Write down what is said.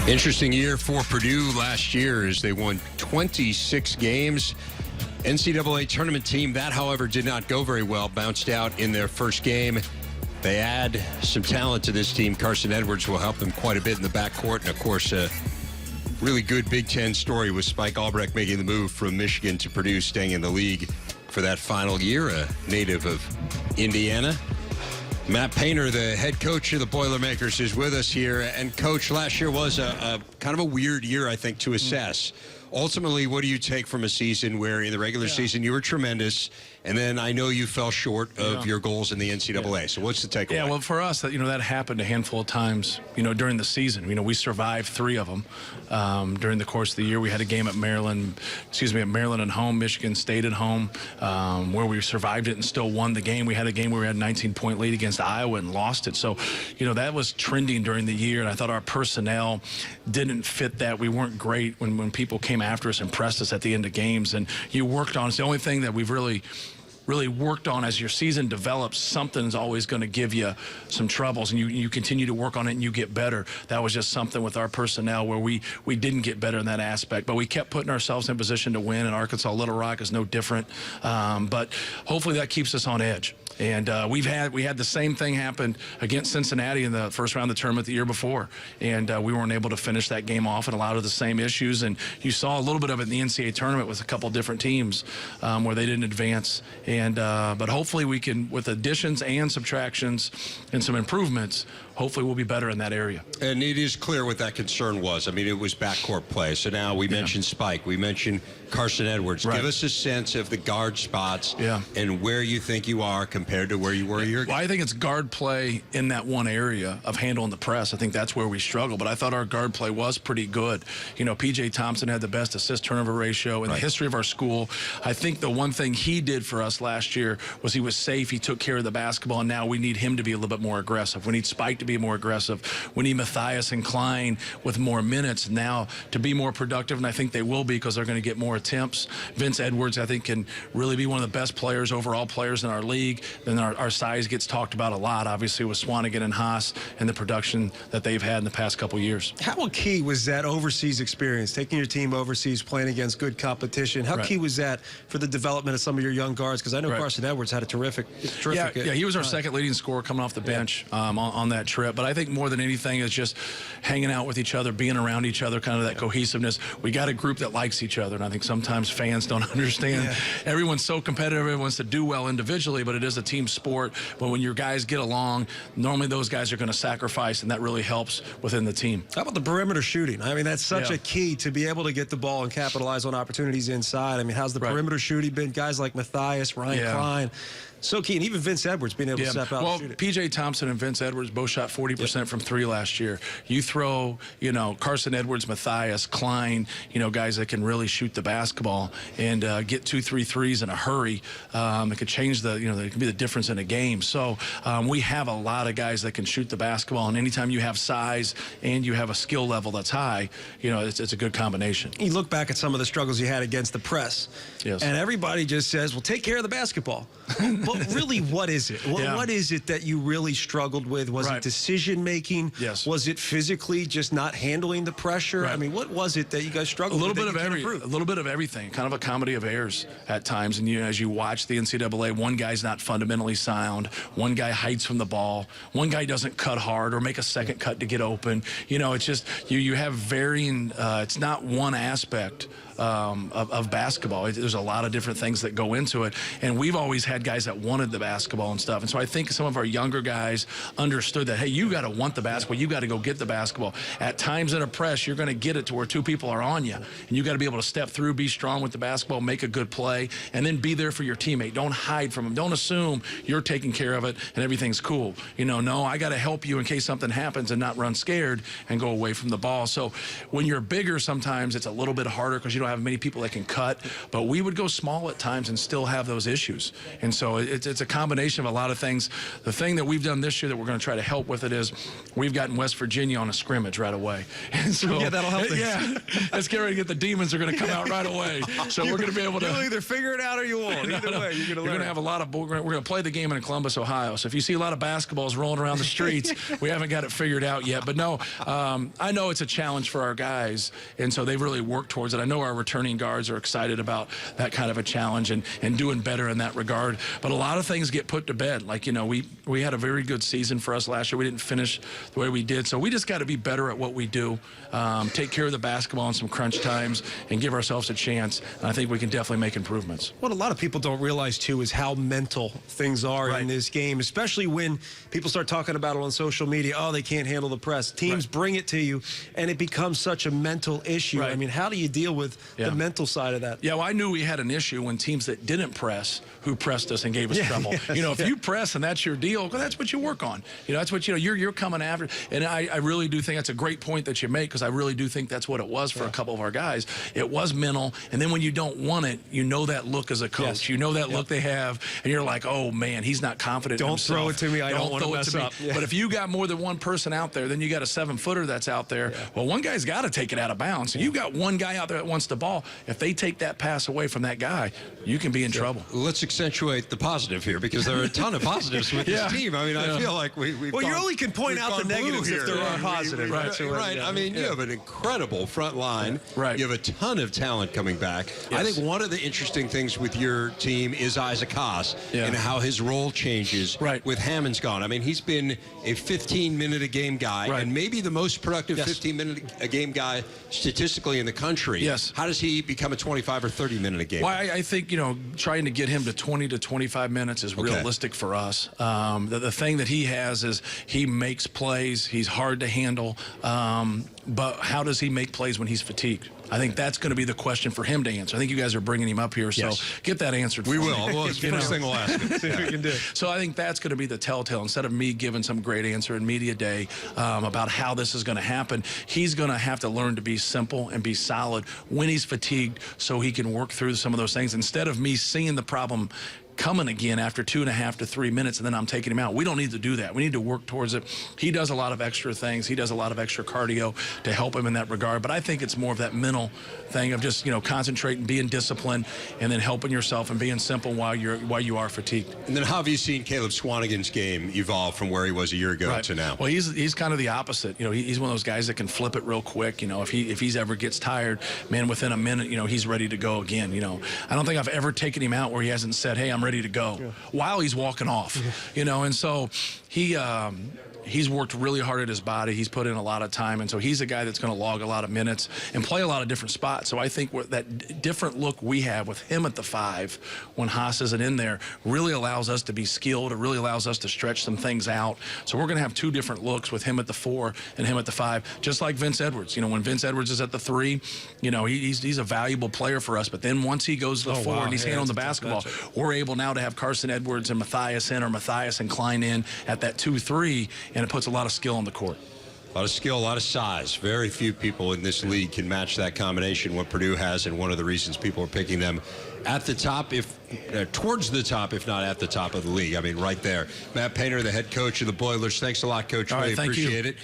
Interesting year for Purdue last year as they won 26 games. NCAA tournament team, that, however, did not go very well. Bounced out in their first game. They add some talent to this team. Carson Edwards will help them quite a bit in the backcourt. And, of course, a really good Big Ten story with Spike Albrecht making the move from Michigan to Purdue, staying in the league for that final year, a native of Indiana. Matt Painter, the head coach of the Boilermakers, is with us here. And, Coach, last year was a kind of a weird year, I think, to assess. Ultimately, what do you take from a season where in the regular season you were tremendous, and then I know you fell short of your goals in the NCAA. So what's the takeaway? Yeah, well, for us, that happened a handful of times, during the season. We survived 3 of them during the course of the year. We had a game at Maryland at home, Michigan State at home, where we survived it and still won the game. We had a game where we had a 19-point lead against Iowa and lost it. So, that was trending during the year, and I thought our personnel didn't fit that. We weren't great when people came after us and pressed us at the end of games, and you worked on. It's the only thing that we've really worked on. As your season develops, something's always going to give you some troubles, and you continue to work on it and you get better. That was just something with our personnel where we didn't get better in that aspect, but we kept putting ourselves in position to win, and Arkansas Little Rock is no different. But hopefully that keeps us on edge. And we had the same thing happen against Cincinnati in the first round of the tournament the year before, and we weren't able to finish that game off, and a lot of the same issues. And you saw a little bit of it in the NCAA tournament with a couple different teams where they didn't advance. And but hopefully we can, with additions and subtractions and some improvements, hopefully we'll be better in that area. And it is clear what that concern was. I mean, it was backcourt play. So now we mentioned Spike. We mentioned Carson Edwards. Right. Give us a sense of the guard spots and where you think you are compared to where you were a year ago. Well, I think it's guard play in that one area of handling the press. I think that's where we struggle. But I thought our guard play was pretty good. P.J. Thompson had the best assist-turnover ratio in the history of our school. I think the one thing he did for us last year was he was safe. He took care of the basketball, and now we need him to be a little bit more aggressive. We need Spike to be more aggressive. We need Matthias and Klein with more minutes now to be more productive, and I think they will be because they're going to get more attempts. Vince Edwards, I think, can really be one of the best players, overall players in our league. Then our size gets talked about a lot, obviously, with Swanigan and Haas and the production that they've had in the past couple years. How key was that overseas experience, taking your team overseas, playing against good competition? How key was that for the development of some of your young guards? Because I know Carson Edwards had a terrific yeah, he was our second leading scorer coming off the bench on that trip. But I think more than anything is just hanging out with each other, being around each other, kind of that cohesiveness. We got a group that likes each other, and I think sometimes fans don't understand. Everyone's so competitive, everyone wants to do well individually, but it is a team sport. But when your guys get along, normally those guys are going to sacrifice, and that really helps within the team. How about the perimeter shooting? I mean, that's such a key to be able to get the ball and capitalize on opportunities inside. I mean, how's the perimeter shooting been? Guys like Matthias, Ryan Klein. So key, and even Vince Edwards being able to step out and shoot it. P.J. Thompson and Vince Edwards both shot 40% from 3 last year. You throw, Carson Edwards, Matthias, Klein, guys that can really shoot the basketball and get 2-3 threes in a hurry. It could change it could be the difference in a game. So we have a lot of guys that can shoot the basketball, and anytime you have size and you have a skill level that's high, it's a good combination. You look back at some of the struggles you had against the press, and everybody just says, well, take care of the basketball. But really, what is it? What is it that you really struggled with? Was it decision-making? Yes. Was it physically just not handling the pressure? I mean, what was it that you guys struggled with? A little bit of everything, kind of a comedy of errors at times. And as you watch the NCAA, one guy's not fundamentally sound. One guy hides from the ball. One guy doesn't cut hard or make a second cut to get open. It's just you have varying. It's not one aspect of basketball. There's a lot of different things that go into it, and we've always had guys that wanted the basketball and stuff. And so I think some of our younger guys understood that, hey, you got to want the basketball. You got to go get the basketball. At times in a press, you're going to get it to where 2 people are on you, and you got to be able to step through, be strong with the basketball, make a good play, and then be there for your teammate. Don't hide from them. Don't assume you're taking care of it and everything's cool. No, I got to help you in case something happens and not run scared and go away from the ball. So when you're bigger, sometimes it's a little bit harder because you don't have many people that can cut, but we would go small at times and still have those issues. And so it's a combination of a lot of things. The thing that we've done this year that we're going to try to help with it is we've gotten West Virginia on a scrimmage right away. And so, yeah, that'll help. Yeah, it's scary to get the demons are going to come out right away. So we're going to be able to. You'll either figure it out or you won't. Either way, you're going to have a lot of. We're going to play the game in Columbus, Ohio. So if you see a lot of basketballs rolling around the streets, we haven't got it figured out yet. But no, I know it's a challenge for our guys, and so they've really worked towards it. I know our returning guards are excited about that kind of a challenge and doing better in that regard. But a lot of things get put to bed. Like, you know, we had a very good season for us last year. We didn't finish the way we did. So we just got to be better at what we do, take care of the basketball in some crunch times, and give ourselves a chance. And I think we can definitely make improvements. What a lot of people don't realize, too, is how mental things are in this game, especially when people start talking about it on social media. Oh, they can't handle the press. Teams bring it to you, and it becomes such a mental issue. I mean, how do you deal with the mental side of that? Yeah, well, I knew we had an issue when teams that didn't press, who pressed us and gave us trouble. You know, if you press and that's your deal, well, that's what you work on. You know, that's what, you know, you're coming after. And I really do think that's a great point that you make, because I really do think that's what it was for a couple of our guys. It was mental, and then when you don't want it, you know that look as a coach. You know that look they have, and you're like, oh, man, he's not confident in himself. Don't throw it to me. I don't want to mess up. But if you got more than one person out there, then you got a 7-footer that's out there. Well, one guy's got to take it out of bounds. So you got one guy out there that wants the ball. If they take that pass away from that guy, you can be in trouble. Let's accentuate the positive here, because there are a ton of positives with this team. I mean, I feel like we've Well, you only can point out the negatives if there are positives. Right. I mean, you have an incredible front line. You have a ton of talent coming back. I think one of the interesting things with your team is Isaac Haas and how his role changes with Hammond's gone. I mean, he's been a 15-minute-a-game guy, and maybe the most productive 15-minute-a-game guy statistically in the country. How does he become a 25 or 30-minute-a-game? Well, I think, you know, trying to get him to 20 to 25 minutes is realistic for us. The thing that he has is he makes plays. He's hard to handle. But how does he make plays when he's fatigued? I think that's going to be the question for him to answer. I think you guys are bringing him up here, so get that answered. We will. Well, it's the first thing we'll ask him. See what we can do. So I think that's going to be the telltale. Instead of me giving some great answer in media day about how this is going to happen, he's going to have to learn to be simple and be solid when he's fatigued, so he can work through some of those things. Instead of me seeing the problem coming again after 2.5 to 3 minutes, and then I'm taking him out. We don't need to do that. We need to work towards it. He does a lot of extra things. He does a lot of extra cardio to help him in that regard. But I think it's more of that mental thing of just, you know, concentrating, being disciplined, and then helping yourself and being simple while you are fatigued. And then how have you seen Caleb Swanigan's game evolve from where he was a year ago to now? Well, he's kind of the opposite. You know, he's one of those guys that can flip it real quick. You know, if he's ever gets tired, man, within a minute, you know, he's ready to go again. You know, I don't think I've ever taken him out where he hasn't said, hey, I'm ready to go while he's walking off. You know, and so he's worked really hard at his body. He's put in a lot of time, and so he's a guy that's going to log a lot of minutes and play a lot of different spots. So I think that different look we have with him at the 5 when Haas isn't in there really allows us to be skilled. It really allows us to stretch some things out. So we're going to have 2 different looks with him at the 4 and him at the 5, just like Vince Edwards. You know, when Vince Edwards is at the 3, you know, he's a valuable player for us. But then once he goes to the 4 and he's handling the basketball, we're able now to have Carson Edwards and Matthias in, or Matthias and Klein in at that 2-3, and it puts a lot of skill on the court. A lot of skill, a lot of size. Very few people in this league can match that combination, what Purdue has, and one of the reasons people are picking them at the top, towards the top, if not at the top of the league. I mean, right there. Matt Painter, the head coach of the Boilers. Thanks a lot, Coach. Really appreciate it.